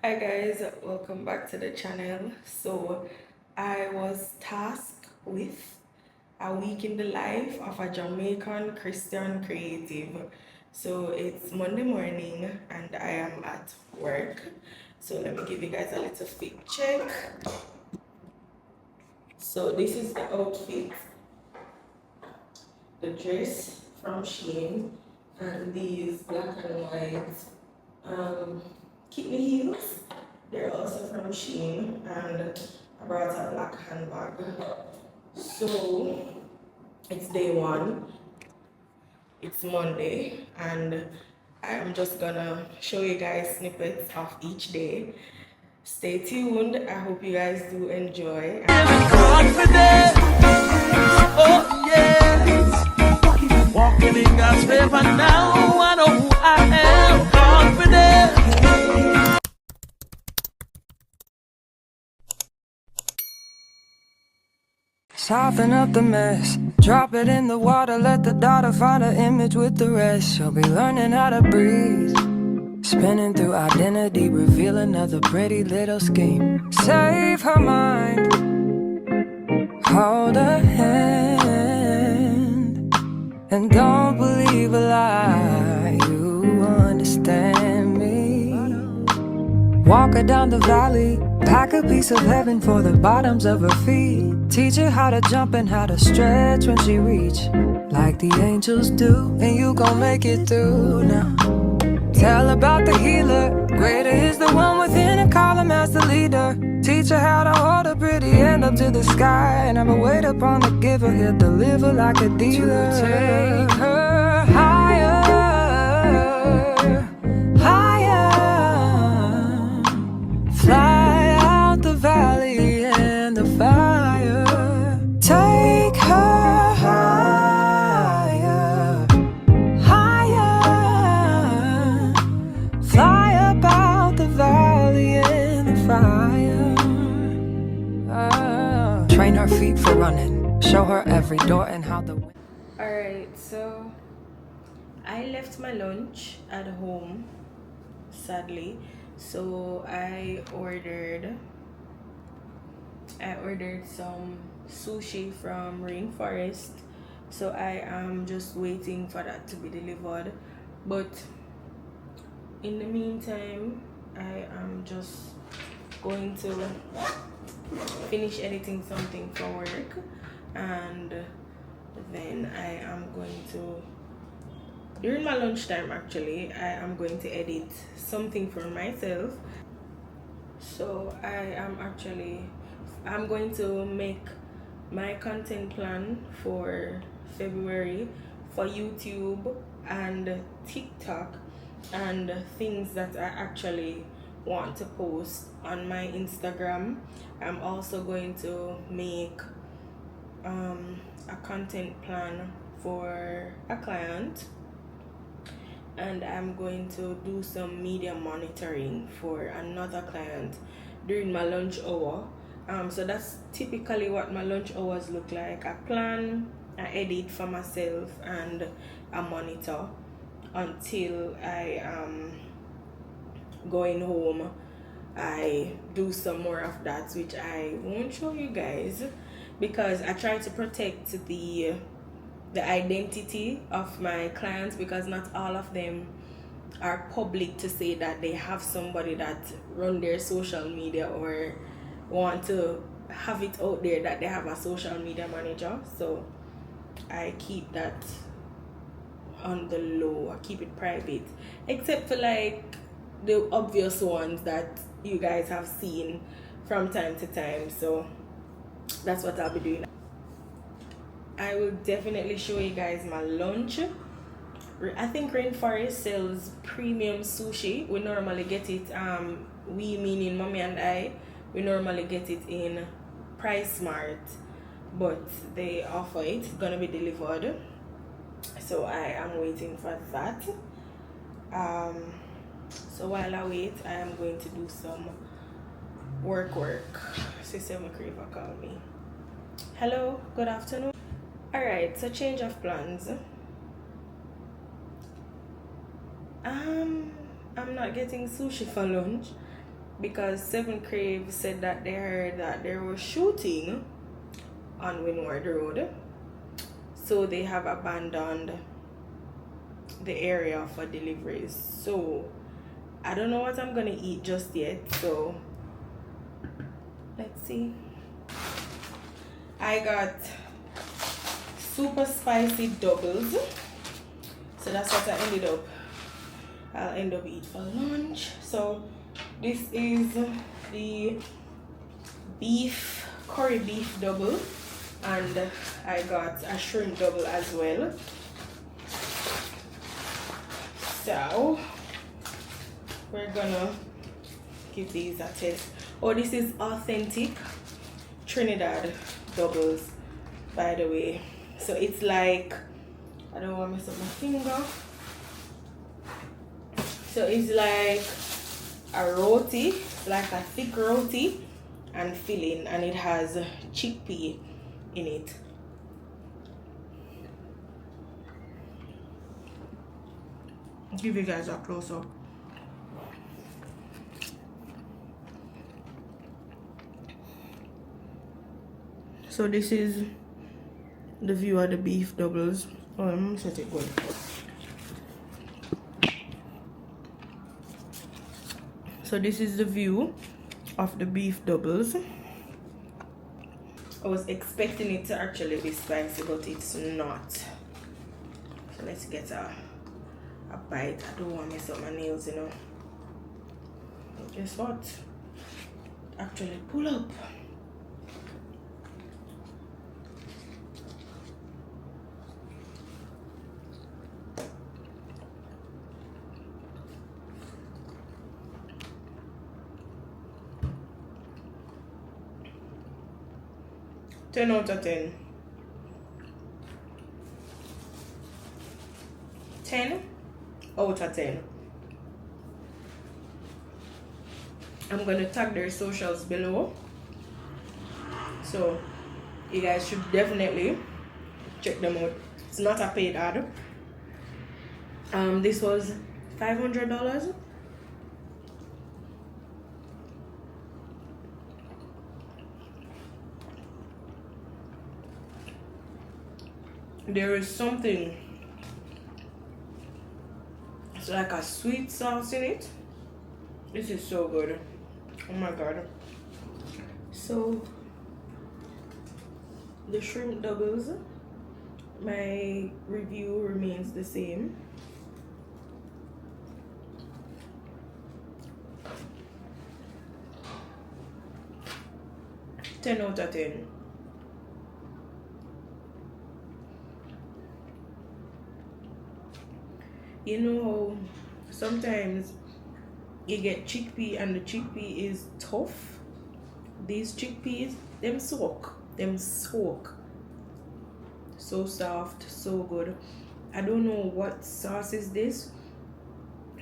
Hi guys, welcome back to the channel. So I was tasked with a week in the life of a Jamaican Christian creative. So it's Monday morning and I am at work. So let me give you guys a little fit check. So this is the outfit, the dress from Shein, and these black and white um, kidney heels. They're also from Shein, and I brought a black handbag. So it's day one, it's Monday, and I'm just gonna show you guys snippets of each day. Stay tuned. I hope you guys do enjoy. Confident, oh yes. Walking in God's favor now. I know who I am. Confident. Soften up the mess, drop it in the water, let the daughter find her image with the rest. She'll be learning how to breathe, spinning through identity, reveal another pretty little scheme. Save her mind, hold her hand, and don't believe a lie, you understand me. Walk her down the valley, pack a piece of heaven for the bottoms of her feet. Teach her how to jump and how to stretch when she reach, like the angels do, and you gon' make it through now. Tell about the healer, greater is the one within, and call him as the leader. Teach her how to hold a pretty hand up to the sky, and never wait upon the giver, he'll deliver like a dealer. To take her higher, higher, fly out the valley and the fire. Take her higher, higher, fly up out the valley and the fire. Train her feet for running, show her every door and how the wind. Alright, so I left my lunch at home, sadly. So I ordered some sushi from Rainforest. So I am just waiting for that to be delivered. But in the meantime, I am just going to finish editing something for work, and then I am going to, during my lunchtime actually, I am going to edit something for myself. So I'm going to make my content plan for February for YouTube and TikTok, and things that I actually want to post on my Instagram. I'm also going to make a content plan for a client, and I'm going to do some media monitoring for another client during my lunch hour. So that's typically what my lunch hours look like. I plan, I edit for myself, and I monitor until I am going home. I do some more of that, which I won't show you guys because I try to protect the identity of my clients, because not all of them are public to say that they have somebody that run their social media or want to have it out there that they have a social media manager. So I keep that on the low, I keep it private, except for like the obvious ones that you guys have seen from time to time. So that's what I'll be doing. I will definitely show you guys my lunch. I think Rainforest sells premium sushi. We normally get it, we meaning mommy and I, we normally get it in Price Smart, but they offer it, it's gonna be delivered. So I am waiting for that. So while I wait, I am going to do some work. Sister McCreeva called me. Hello, good afternoon. Alright, so change of plans. I'm not getting sushi for lunch. because Seven Crave said that they heard that they were shooting on Windward Road, so they have abandoned the area for deliveries. So I don't know what I'm gonna eat just yet, so let's see. I got super spicy doubles, so that's what I'll end up eating for lunch. So this is the curry beef double, and I got a shrimp double as well. So we're gonna give these a taste. Oh, this is authentic Trinidad doubles, by the way. So it's like, I don't want to mess up my finger. So it's like a roti, like a thick roti and filling, and it has chickpea in it. I'll give you guys a close up. So this is the view of the beef doubles. Oh, I'm gonna set it good. So this is the view of the beef doubles. I was expecting it to actually be spicy, but it's not. So let's get a bite. I don't want to mess up my nails, you know. And guess what? Actually pull up. Ten out of 10. 10 out of 10. I'm gonna tag their socials below, so you guys should definitely check them out. It's not a paid ad. This was $500. There is something, it's like a sweet sauce in it. This is so good. Oh my god. So the shrimp doubles, my review remains the same. Ten out of 10. You know how sometimes you get chickpea and the chickpea is tough? These chickpeas, them soak. So soft, so good. I don't know what sauce is this,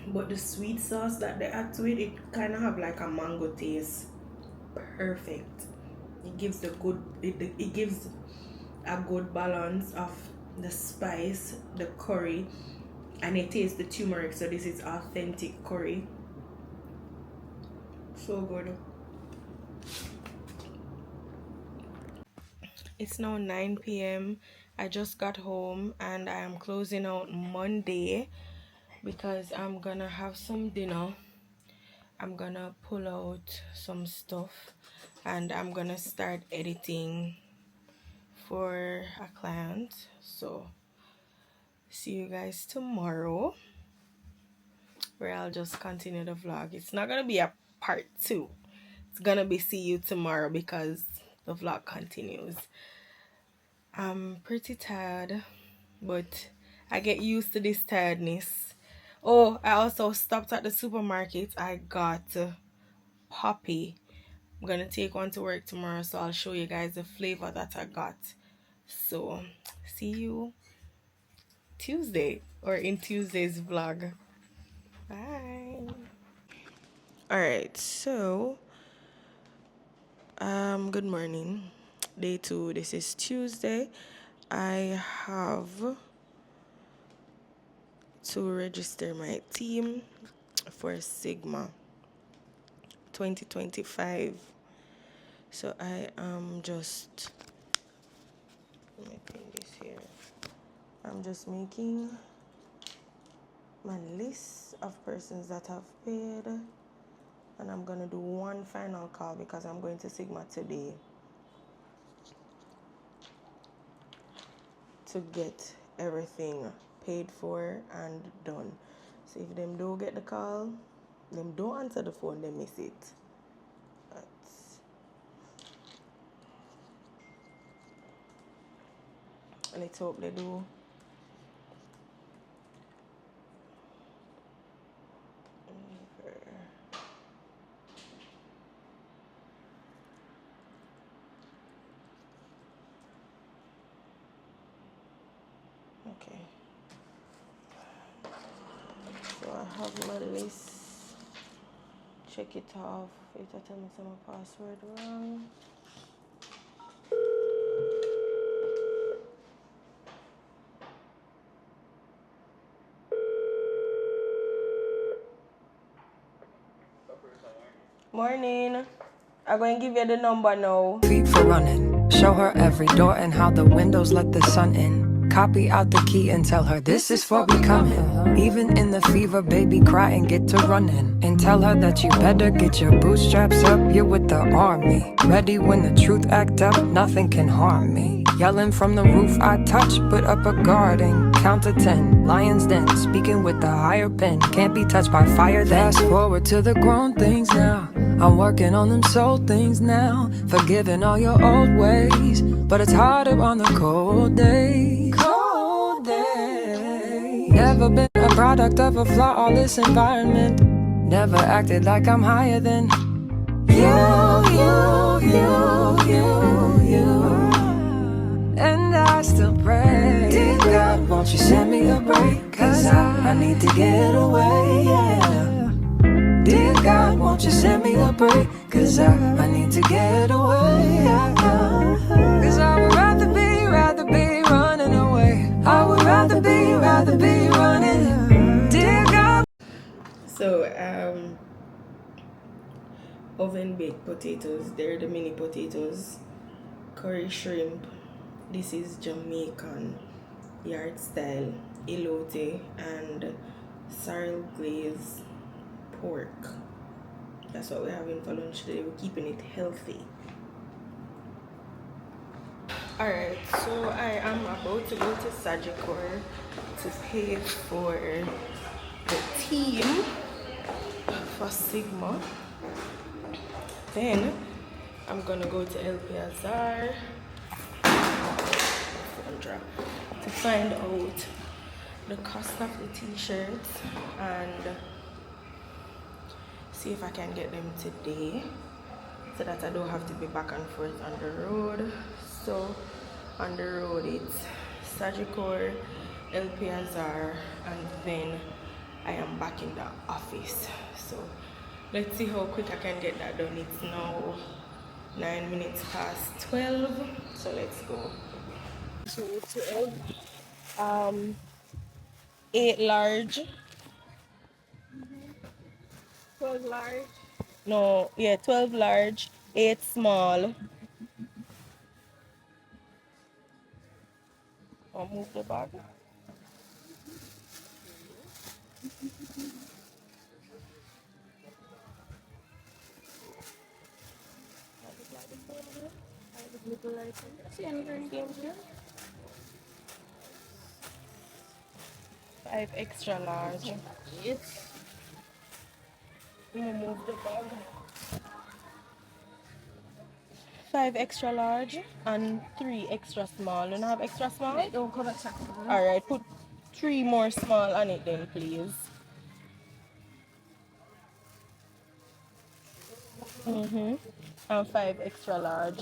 but the sweet sauce that they add to it, it kind of have like a mango taste. Perfect. It gives it gives a good balance of the spice, the curry, and it tastes the turmeric. So this is authentic curry. So good. It's now 9 p.m. I just got home and I am closing out Monday because I'm gonna have some dinner. I'm gonna pull out some stuff and I'm gonna start editing for a client. So see you guys tomorrow, where I'll just continue the vlog. It's not gonna be a part 2. It's gonna be see you tomorrow because the vlog continues. I'm pretty tired, but I get used to this tiredness. Oh, I also stopped at the supermarket. I got poppy. I'm gonna take one to work tomorrow, so I'll show you guys the flavor that I got. So see you Tuesday, or in Tuesday's vlog. Bye. Alright, so good morning. Day 2. This is Tuesday. I have to register my team for Sigma 2025. So I am just, let me put this here. I'm just making my list of persons that have paid, and I'm gonna do one final call because I'm going to Sigma today to get everything paid for and done. So if them don't get the call, them don't answer the phone, they miss it. Let's hope they do. Okay. So I have my list. Check it off. It will tell me some password wrong. Morning. I'm going to give you the number now. Feet for running. Show her every door and how the windows let the sun in. Copy out the key and tell her this is for becoming. Even in the fever, baby, cry and get to running. And tell her that you better get your bootstraps up. You're with the army. Ready when the truth act up, nothing can harm me. Yelling from the roof, I touch, put up a guarding. Count to 10, lion's den, speaking with the higher pen. Can't be touched by fire then. Fast forward to the grown things now. I'm working on them soul things now. Forgiving all your old ways, but it's harder on the cold days. Cold days. Never been a product of a flawless environment. Never acted like I'm higher than you. And I still pray, dear God, won't you send me a break? Cause I need to get away, yeah. Dear God, won't you send me a break? Cause I need to get away, yeah. Cause I would rather be running away. I would rather be running. Dear God. So, oven baked potatoes, they're the mini potatoes. Curry shrimp, this is Jamaican yard style, elote, and sorrel glaze pork. That's what we're having for lunch today. We're keeping it healthy. Alright, so I am about to go to Sajikor to pay for the team for Sigma. Then I'm gonna go to El Piazar to find out the cost of the t-shirts and see if I can get them today so that I don't have to be back and forth on the road. So on the road it's Sajikor, El Piazar, and then I am back in the office. So let's see how quick I can get that done. It's now 9 minutes past 12, so let's go. So 12, 8 large. 12 large? No, yeah, 12 large, 8 small. I'll move the bag. See anything here? 5 extra large. It's. I'm gonna move the bag. 5 extra large and 3 extra small. You don't have extra small? Alright, put 3 more small on it then, please. And 5 extra large.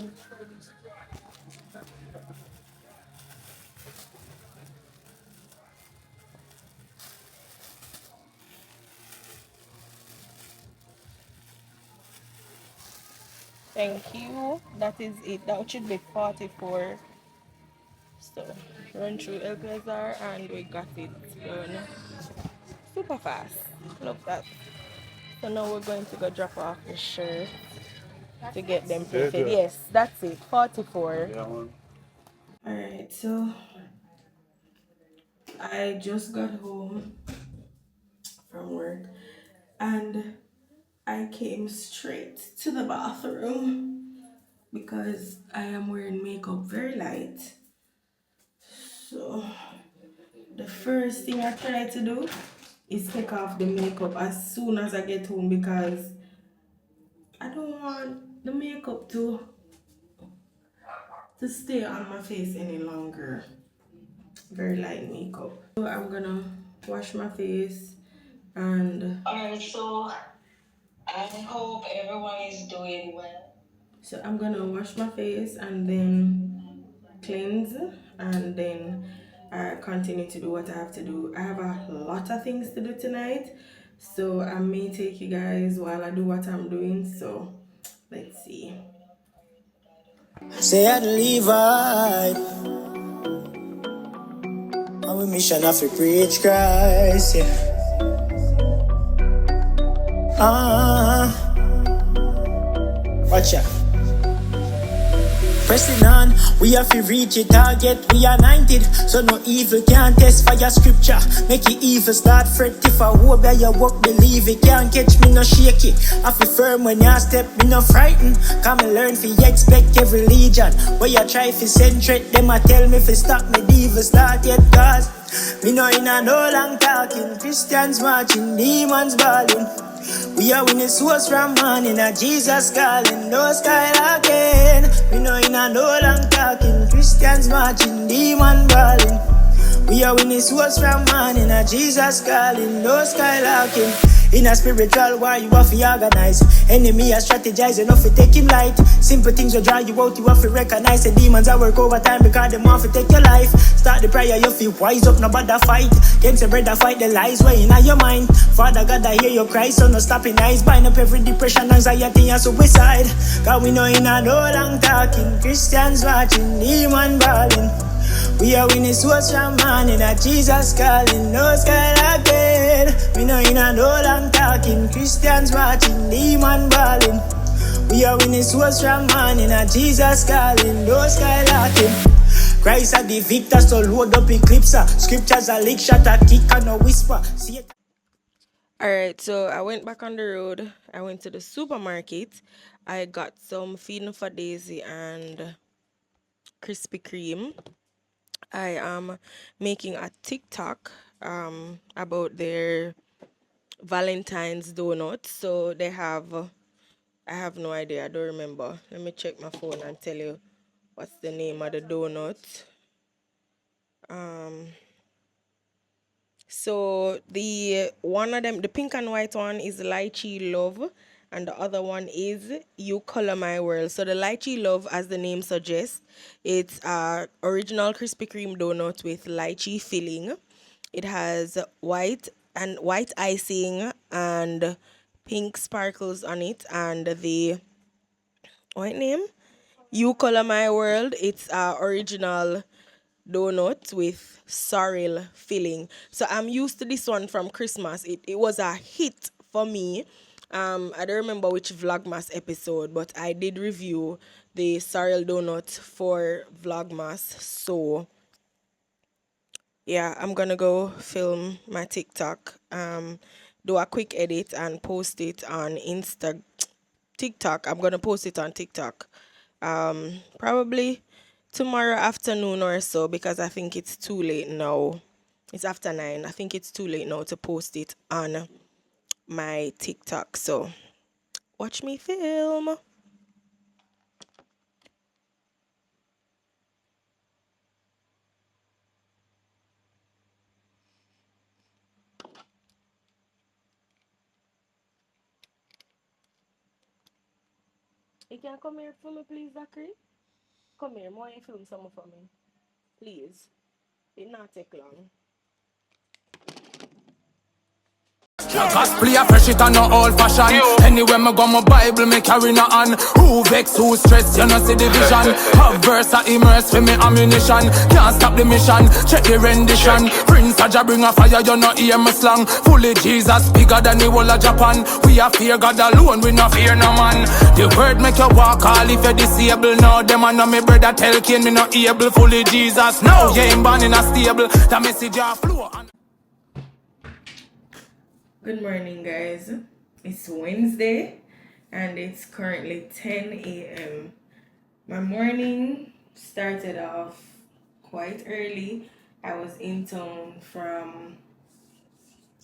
Thank you. That is it. That should be 44. So run through El Piazar and we got it done super fast. Love that. So now we're going to go drop off the shirt to get them fitted. Yes, that's it. 44. Alright, so I just got home from work and I came straight to the bathroom because I am wearing makeup very light. So the first thing I try to do is take off the makeup as soon as I get home because I don't want the makeup to stay on my face any longer. Very light makeup. So I'm gonna wash my face and alright, so I hope everyone is doing well. So I'm gonna wash my face and then cleanse and then continue to do what I have to do. I have a lot of things to do tonight, so I may take you guys while I do what I'm doing. So let's see. Say I'd leave right. Our mission of to preach Christ, yeah. Watch out. Pressing on, we have to reach a target, we are 90, so no evil can test fire scripture. Make it evil start fret if I hope that your work believe it. Can't catch me no shaky, I feel firm when you step, me no frightened. Come and learn for you expect every legion. Where you try to send threat, them I tell me for stop me evil start yet cause me no in a no long talking. Christians marching, demons balling. We are winning souls from morning, a Jesus calling, no sky again. We know in a no long talking, Christians marching, demon balling. We are winning souls from morning, a Jesus calling, no sky locking. In a spiritual war, you have to organize. Enemy are strategize enough to take him light. Simple things will draw you out, you have to recognize. The demons are work overtime because they want to take your life. Start the prayer, you feel wise up, no bother fight. Against your brother, fight the lies way in your mind. Father God, I hear your cry, so no stopping eyes. Bind up every depression, anxiety, and suicide. Cause we know in a no long talking, Christians watching, demon balling. We are winning souls from morning, a Jesus calling, no sky again. We know in a no long talking, Christians watching, demon balling. We are winning souls from morning, a Jesus calling, no sky locking. Christ are the victor, so load up eclipse. Scriptures are lick shot, a kick and a whisper. Alright, so I went back on the road. I went to the supermarket. I got some feeding for Daisy and Krispy Kreme. I am making a TikTok about their Valentine's donut. So they have, I have no idea, I don't remember. Let me check my phone and tell you what's the name of the donut. So the one of them, the pink and white one is Lychee Love, and the other one is You Color My World. So the Lychee Love, as the name suggests, it's a original Krispy Kreme donut with lychee filling. It has white icing and pink sparkles on it, and the what name? You Color My World. It's original donut with sorrel filling. So I'm used to this one from Christmas. It was a hit for me. I don't remember which Vlogmas episode, but I did review the sorrel donut for Vlogmas. So yeah, I'm gonna go film my TikTok, do a quick edit and post it on TikTok. I'm gonna post it on TikTok. Probably tomorrow afternoon or so because I think it's too late now. It's after 9. I think it's too late now to post it on my TikTok. So watch me film. You can come here for me, please, Zachary. Come here, more you film something for me. Please. It not take long. Cosplay Me a fresh it and no old fashion. Anywhere me go, my Bible me carry no on. Who vex, who stress, you know see the vision. Have verse a immerse for me ammunition. Can't stop the mission, check the rendition. Prince Tajari bring a fire, you know hear me slang. Fully Jesus, bigger than the whole of Japan. We a fear God alone, we no fear no man. The word make you walk all if you're disabled. Now them and know me brother tell Cain me no able. Fully Jesus, now you ain't born in a stable. The message a flow. Good morning, guys. It's Wednesday and it's currently 10 a.m. My morning started off quite early. I was in town from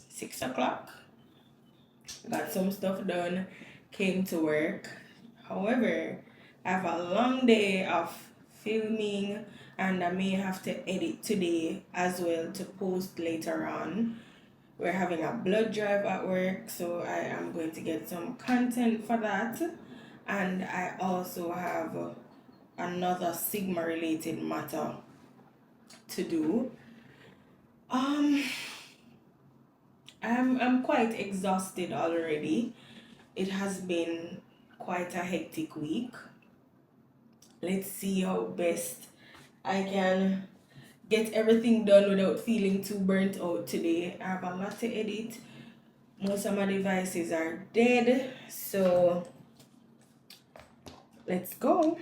6 o'clock. Got some stuff done, came to work. However, I have a long day of filming and I may have to edit today as well to post later on. We're having a blood drive at work, so I am going to get some content for that. And I also have another Sigma related matter to do. I'm quite exhausted already. It has been quite a hectic week. Let's see how best I can get everything done without feeling too burnt out today. I have a lot to edit. Most of my devices are dead, so let's go.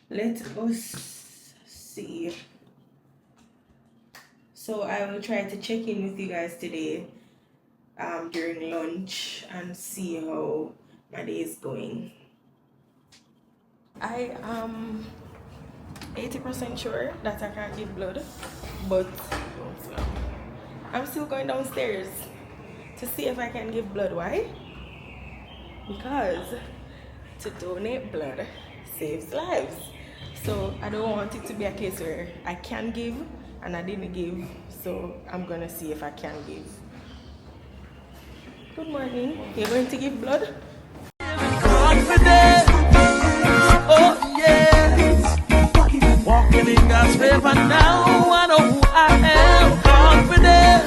Let us see. So I will try to check in with you guys today during lunch and see how my day is going. I am 80% sure that I can't give blood, but I'm still going downstairs to see if I can give blood. Why? Because to donate blood saves lives. So I don't want it to be a case where I can give and I didn't give, so I'm gonna see if I can give. Good morning. You're going to give blood? Confident, oh yes. Walking in God's favor now, I know who I am. Confident,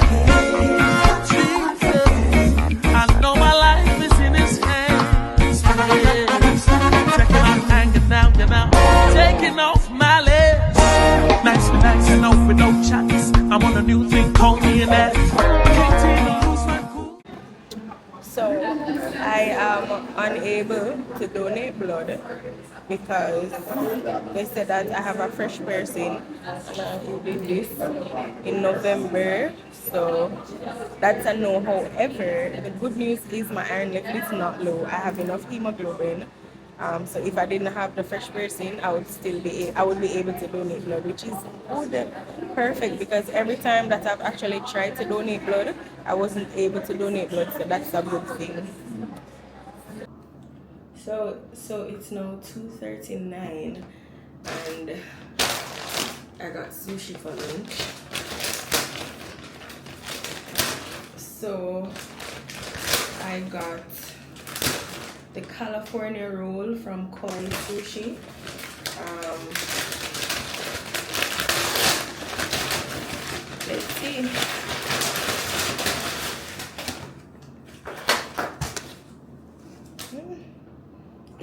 Jesus, I know my life is in His hands. Yes. Checking out, hanging out, you know, taking off my legs. Nice and off with no chance. I'm on a new thing, call me an addict. So I am unable to donate blood because they said that I have a fresh person who did this in November, so that's a no. However, the good news is my iron level is not low. I have enough hemoglobin. So if I didn't have the fresh person, I would be able to donate blood, which is good, perfect, because every time that I've actually tried to donate blood, I wasn't able to donate blood, so that's a good thing. So it's now 2:39 and I got sushi for lunch. So I got the California roll from Cold Sushi. Let's see.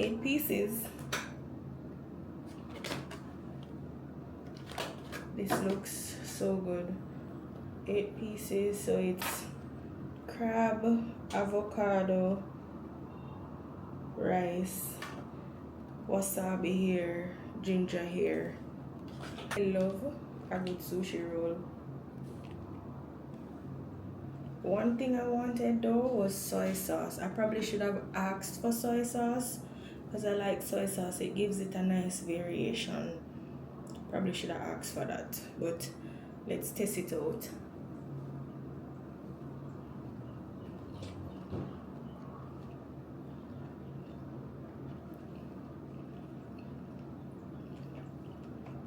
Eight pieces. This looks so good. 8 pieces, so it's crab, avocado, rice, wasabi here, ginger here. I love a good sushi roll. One thing I wanted though was soy sauce. I probably should have asked for soy sauce because I like soy sauce. It gives it a nice variation. Probably should have asked for that, but let's test it out.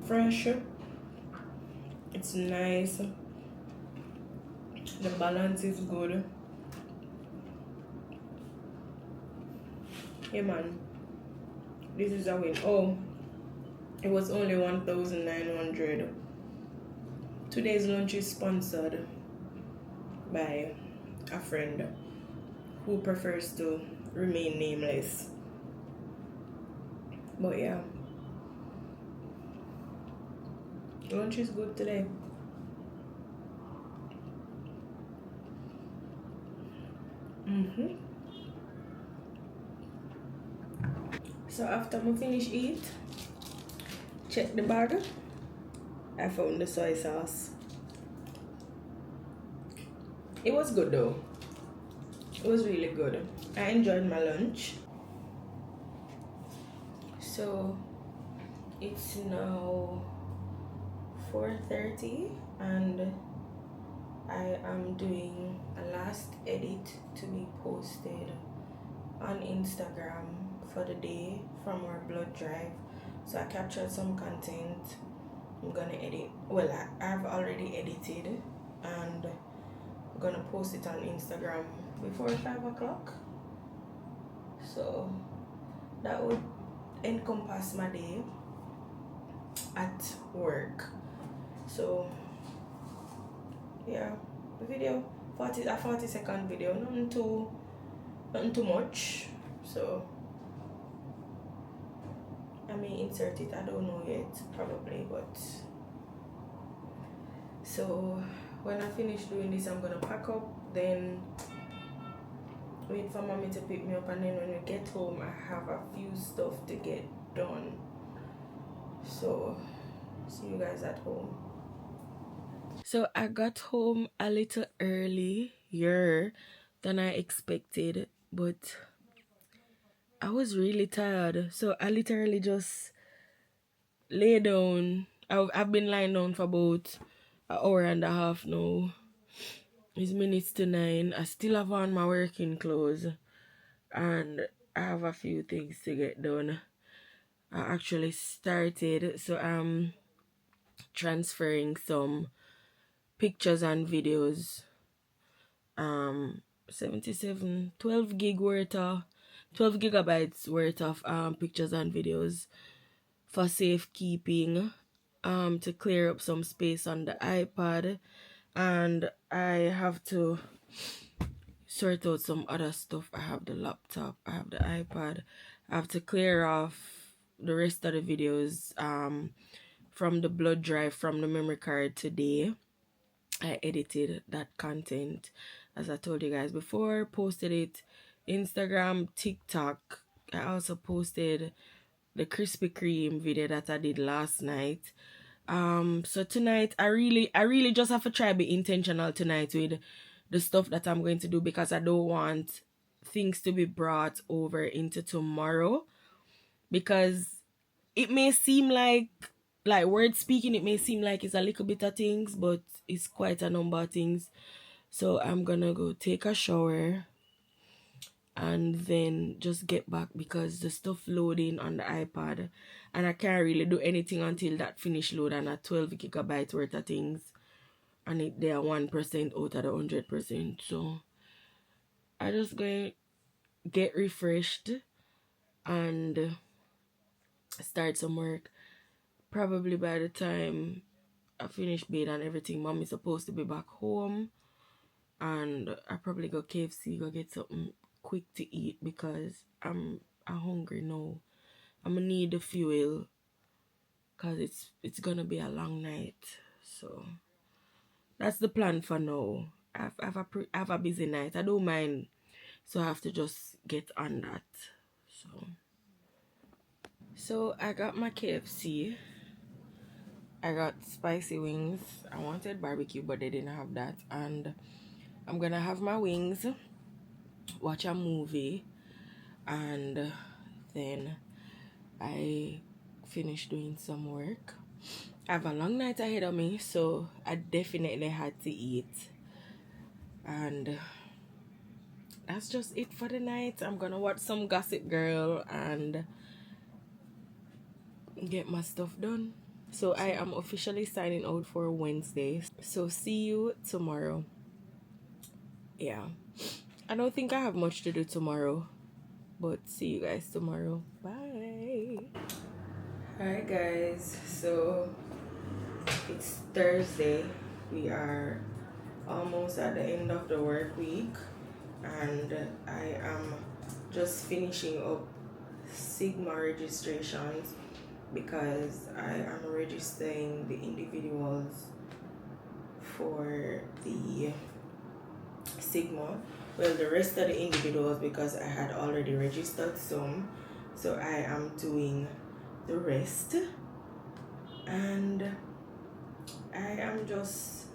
Fresh, it's nice, the balance is good. Hey man, this is a win. Oh, it was only 1,900. Today's lunch is sponsored by a friend. who prefers to remain nameless. But yeah, lunch is good today. So after I finish eat, check the bag. I found the soy sauce. It was good though. It was really good. I enjoyed my lunch. So it's now 4:30 and I am doing a last edit to be posted on Instagram for the day from our blood drive. So I captured some content. I'm gonna edit. Well, I've already edited and I'm gonna post it on Instagram before 5 o'clock. So that would encompass my day at work. So yeah, the video, a 40-second video, nothing too much. So I may insert it, I don't know yet, probably. But so when I finish doing this, I'm gonna pack up, then wait for mommy to pick me up, and then when we get home I have a few stuff to get done. So see you guys at home. So I got home a little earlier than I expected, but I was really tired, so I literally just lay down. I've been lying down for about an hour and a half now. It's minutes to 9. I still have on my working clothes and I have a few things to get done. I actually started, so I'm transferring some pictures and videos. 12 gigabytes worth of pictures and videos for safekeeping, to clear up some space on the iPad, and I have to sort out some other stuff. I have the laptop, I have the iPad. I have to clear off the rest of the videos from the blood drive from the memory card today. I edited that content, as I told you guys before, posted it Instagram, TikTok. I also posted the Krispy Kreme video that I did last night. So tonight I really just have to try be intentional tonight with the stuff that I'm going to do, because I don't want things to be brought over into tomorrow, because it may seem like word speaking, it may seem like it's a little bit of things, but it's quite a number of things. So I'm gonna go take a shower and then just get back, because the stuff loading on the iPad and I can't really do anything until that finish load, and a 12 gigabyte worth of things, and they are 1% out of the 100%. So I just going to get refreshed and start some work. Probably by the time I finish bed and everything, mom is supposed to be back home, and I probably go KFC, go get something quick to eat, because I'm hungry now. I'm gonna need the fuel, because it's gonna be a long night. So that's the plan for now. I have a busy night. I don't mind, so I have to just get on that. So I got my KFC. I got spicy wings. I wanted barbecue, but they didn't have that. And I'm gonna have my wings, watch a movie, and then I finish doing some work. I have a long night ahead of me, so I definitely had to eat. And that's just it for the night. I'm gonna watch some Gossip Girl and get my stuff done. So I am officially signing out for Wednesday. So see you tomorrow. Yeah, I don't think I have much to do tomorrow, but see you guys tomorrow. Bye. Alright guys, so it's Thursday. We are almost at the end of the work week, and I am just finishing up Sigma registrations because I am registering the individuals for the Sigma. Well, the rest of the individuals, because I had already registered some, so I am doing the rest, and I am just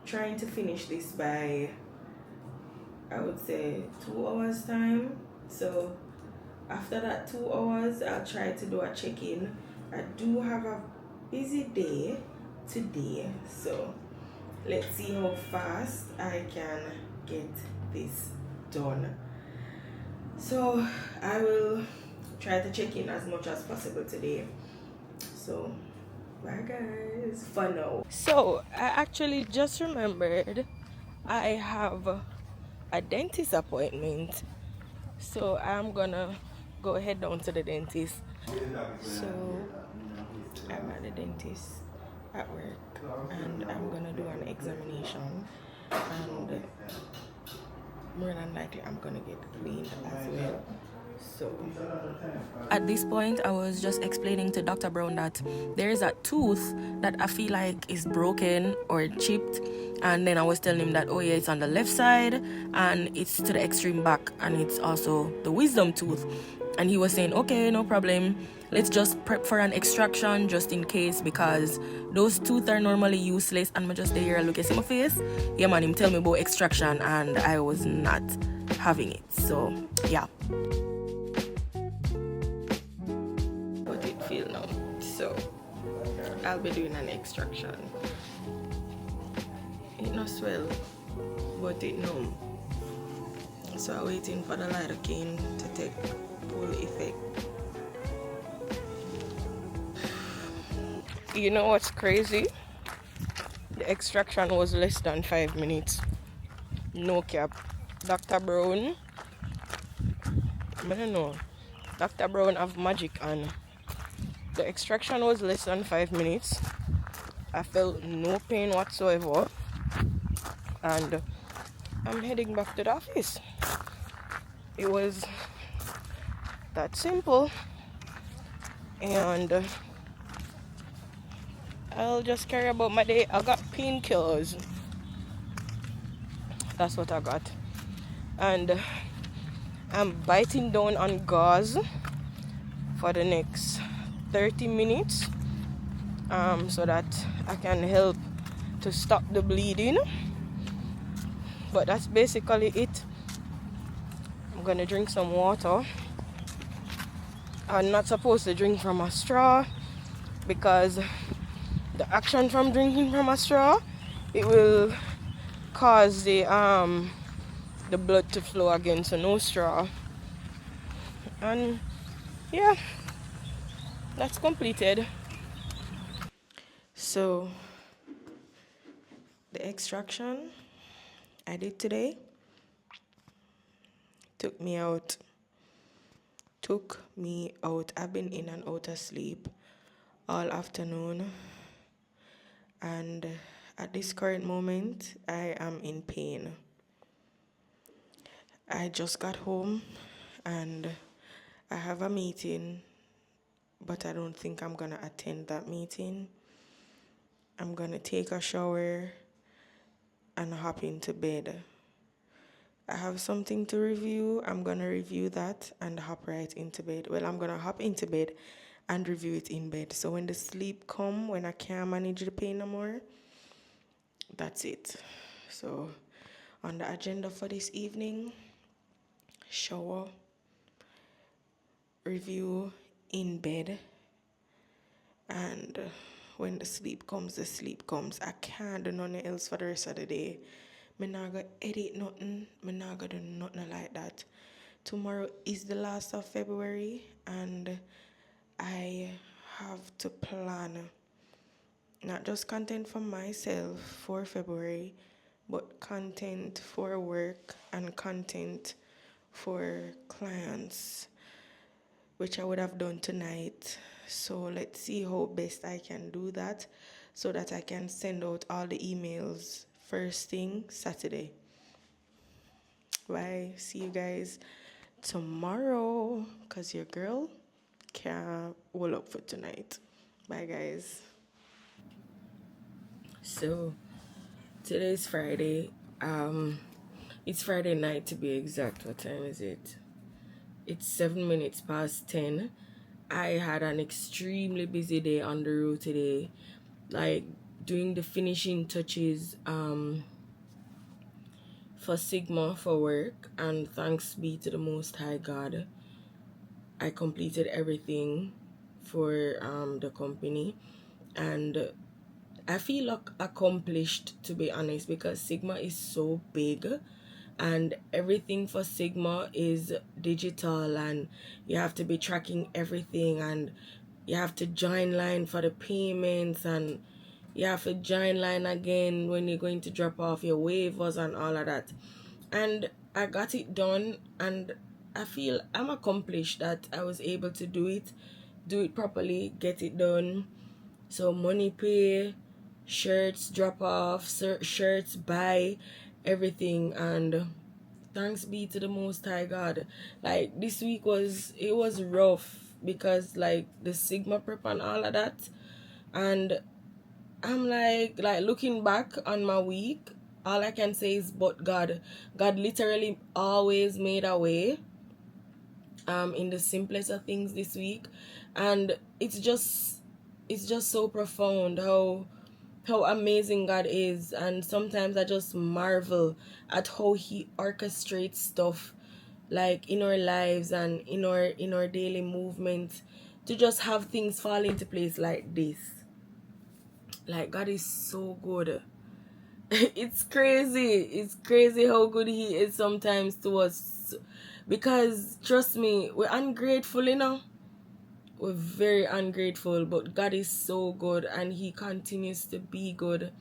trying to finish this by, I would say, 2 hours time. So after that 2 hours, I'll try to do a check-in. I do have a busy day today, so let's see how fast I can get this done. So I will try to check in as much as possible today. So bye guys for now. So I actually just remembered I have a dentist appointment, so I'm gonna go head down to the dentist. So I'm at the dentist at work, and I'm gonna do an examination, and more than likely I'm gonna get cleaned as well. So at this point, I was just explaining to Dr. Brown that there is a tooth that I feel like is broken or chipped, and then I was telling him that, oh yeah, it's on the left side and it's to the extreme back, and it's also the wisdom tooth. And he was saying, okay, no problem, let's just prep for an extraction just in case, because those teeth are normally useless. And I just there look at my face, yeah man, him tell me about extraction, and I was not having it. So yeah, what it feel now. So I'll be doing an extraction. It no swell, but it numb. So I'm waiting for the lidocaine to take full effect. You know what's crazy? The extraction was less than 5 minutes. No cap. Dr. Brown, I don't know. Dr. Brown have magic on. The extraction was less than 5 minutes. I felt no pain whatsoever. And I'm heading back to the office. It was that simple. And I'll just carry about my day. I got painkillers. That's what I got. And I'm biting down on gauze for the next 30 minutes so that I can help to stop the bleeding. But that's basically it. I'm gonna drink some water. I'm not supposed to drink from a straw because the action from drinking from a straw, it will cause the blood to flow again, so no straw. And yeah, that's completed. So the extraction I did today took me out. I've been in and out of sleep all afternoon, and at this current moment I am in pain. I just got home and I have a meeting, but I don't think I'm gonna attend that meeting. I'm gonna take a shower and hop into bed. I have something to review. I'm gonna review that and hop right into bed. Well, I'm gonna hop into bed and review it in bed. So when the sleep come, when I can't manage the pain no more, that's it. So on the agenda for this evening, shower, review in bed, and when the sleep comes, the sleep comes. I can't do nothing else for the rest of the day. Me not gonna edit nothing. Me not gonna do nothing like that. Tomorrow is the last of February, and I have to plan not just content for myself for February, but content for work and content for clients, which I would have done tonight. So let's see how best I can do that so that I can send out all the emails first thing Saturday. Bye. See you guys tomorrow, because your girl can't hold up for tonight. Bye, guys. So today's Friday. It's Friday night to be exact. What time is it? It's 7 minutes past 10. I had an extremely busy day on the road today, like doing the finishing touches for Sigma for work, and thanks be to the Most High God, I completed everything for the company, and I feel like accomplished, to be honest, because Sigma is so big and everything for Sigma is digital, and you have to be tracking everything, and you have to join line for the payments, and you have to join line again when you're going to drop off your waivers and all of that. And I got it done, and I feel I'm accomplished that I was able to do it properly, get it done. So money pay, shirts drop off, shirts buy, everything, and thanks be to the Most High God. Like this week was rough because like the Sigma prep and all of that, and I'm like looking back on my week, all I can say is but God. God literally always made a way in the simplest of things this week, and it's just so profound how amazing God is. And sometimes I just marvel at how he orchestrates stuff like in our lives and in our daily movement to just have things fall into place like this. Like God is so good. It's crazy how good he is sometimes to us, because trust me, we're ungrateful, we're very ungrateful, but God is so good, and he continues to be good,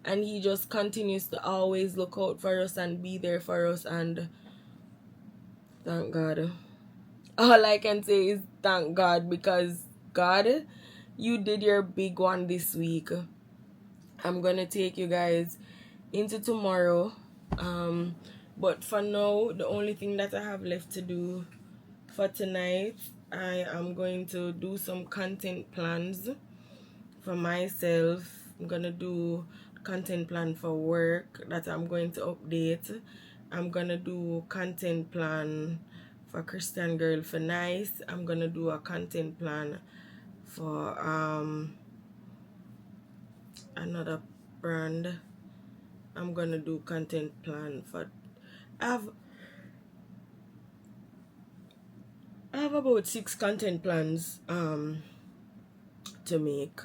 and he just continues to always look out for us and be there for us. And thank God. All I can say is thank God, because God, you did your big one this week. I'm gonna take you guys into tomorrow, but for now, the only thing that I have left to do for tonight, I am going to do some content plans for myself. I'm gonna do content plan for work that I'm going to update. I'm gonna do content plan for Christian Girl for Nice. I'm gonna do a content plan for another brand. I'm gonna do content plan for I have about 6 content plans to make,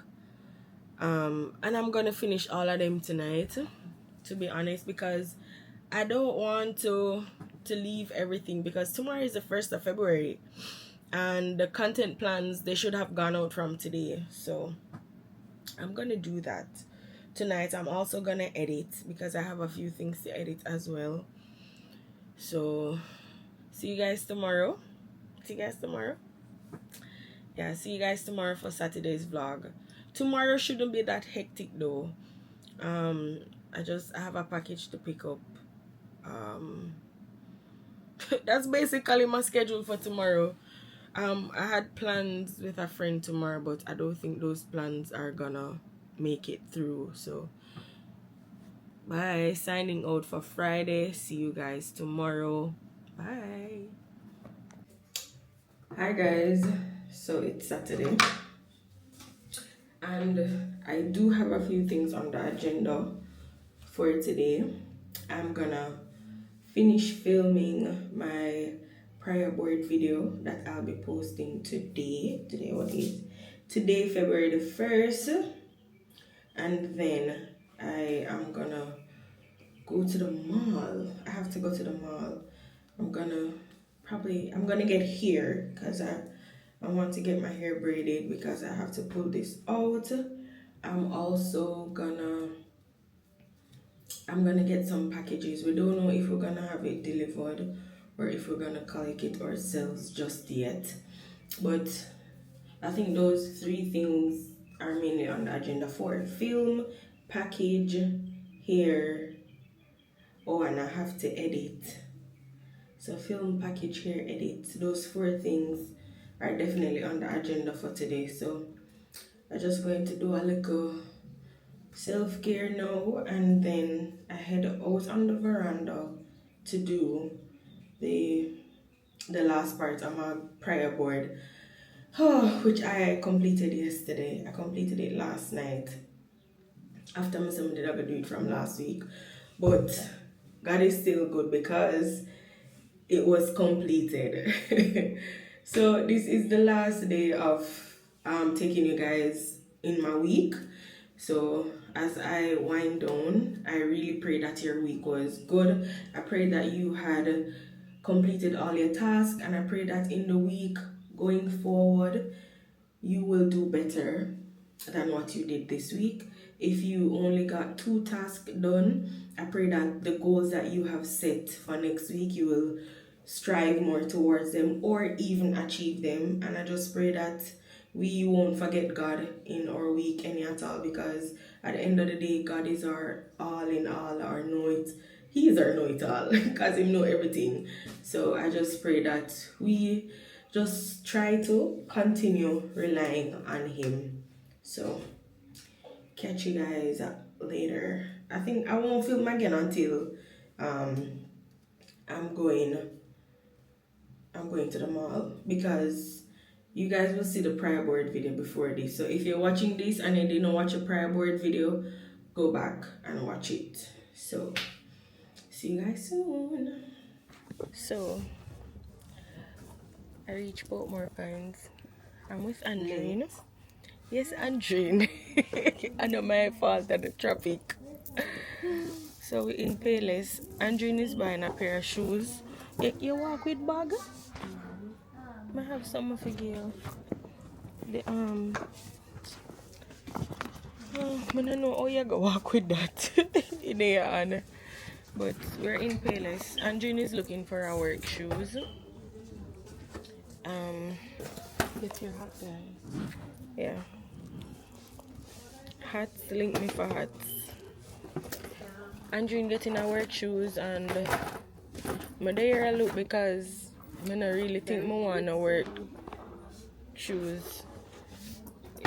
and I'm gonna finish all of them tonight, to be honest, because I don't want to leave everything, because tomorrow is the 1st of February and the content plans, they should have gone out from today. So I'm gonna do that tonight. I'm also gonna edit, because I have a few things to edit as well. So see you guys tomorrow. Yeah, see you guys tomorrow for Saturday's vlog. Tomorrow shouldn't be that hectic though. I have a package to pick up. That's basically my schedule for tomorrow. I had plans with a friend tomorrow, but I don't think those plans are gonna make it through. So bye. Signing out for Friday. See you guys tomorrow. Bye. Hi guys. So it's Saturday, and I do have a few things on the agenda for today. I'm gonna finish filming my prayer board video that I'll be posting today. Today, February the 1st, and then I am gonna go to the mall. I have to go to the mall. I'm gonna get hair, because I want to get my hair braided, because I have to pull this out. I'm gonna get some packages. We don't know if we're gonna have it delivered or if we're gonna collect it ourselves just yet, but I think those 3 things are mainly on the agenda: for film, package, hair. Oh, and I have to edit So film, package, hair, edit. Those 4 things are definitely on the agenda for today. So I'm just going to do a little self-care now, and then I head out on the veranda to do the last part of my prayer board, which I completed yesterday. I completed it last night after my son did do it from last week, but God is still good because it was completed. So this is the last day of taking you guys in my week. So as I wind down, I really pray that your week was good. I pray that you had completed all your tasks, and I pray that in the week going forward you will do better than what you did this week. If you only got 2 tasks done, I pray that the goals that you have set for next week, you will strive more towards them or even achieve them. And I just pray that we won't forget God in our week any at all, because at the end of the day, God is our all in all, our know it. He is our know it all because He know everything. So I just pray that we just try to continue relying on Him. So catch you guys later. I think I won't film again until I'm going to the mall, because you guys will see the prayer board video before this. So if you're watching this and you didn't watch a prayer board video, go back and watch it. So see you guys soon. So I reached Portmore Pines. I'm with Andrine. Yes, Andrine. I know my fault at the traffic. So we're in Payless. Andrine is buying a pair of shoes. You walk with bag? I have some for you. I don't know how you go walk with that in the yard. But we're in Payless. Andrine is looking for our work shoes. Get your hat, guys. Yeah. Hats, link me for hats. Andrine getting our work shoes, and I'm there a look because I don't really think I want to work shoes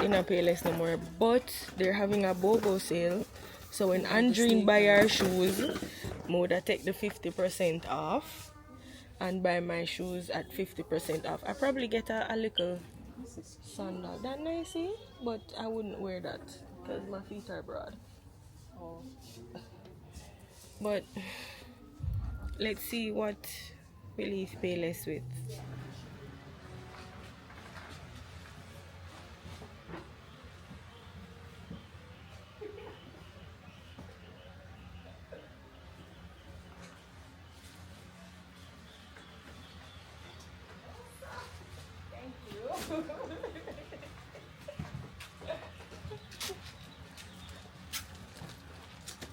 in a Payless no more. But they're having a BOGO sale. So when Andrine buy our shoes, I would take the 50% off and buy my shoes at 50% off. I probably get a little sandal. That nice, eh? But I wouldn't wear that because my feet are broad. Oh. But let's see what we leave Payless with.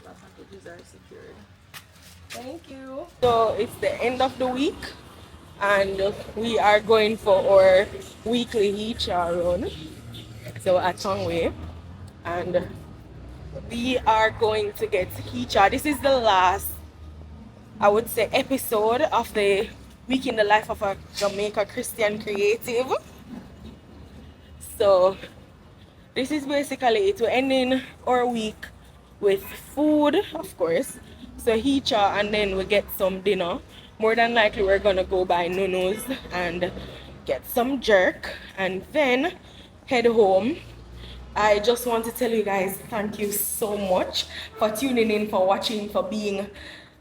My packages are secured. Thank you. So it's the end of the week, and we are going for our weekly Hicha run. So at Tongway, and we are going to get Hicha. This is the last, I would say, episode of the week in the life of a Jamaica Christian creative. So this is basically it. We're ending our week with food, of course. So Hicha, and then we get some dinner. More than likely we're gonna go buy Nunu's and get some jerk and then head home. I just want to tell you guys thank you so much for tuning in, for watching, for being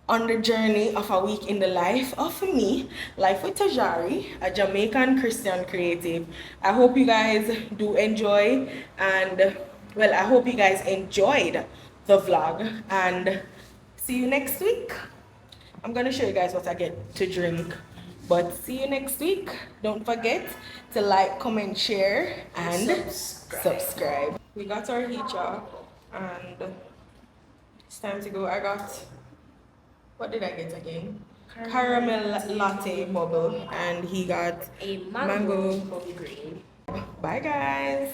on the journey of a week in the life of me, Life with Tajari, a Jamaican Christian creative. I hope you guys do enjoy, and well, I hope you guys enjoyed the vlog, and see you next week. I'm gonna show you guys what I get to drink, but see you next week. Don't forget to like, comment, share, and subscribe. We got our Hicha, and it's time to go. I got, what did I get again? Caramel latte bubble, and he got a mango bubble green. Bye guys.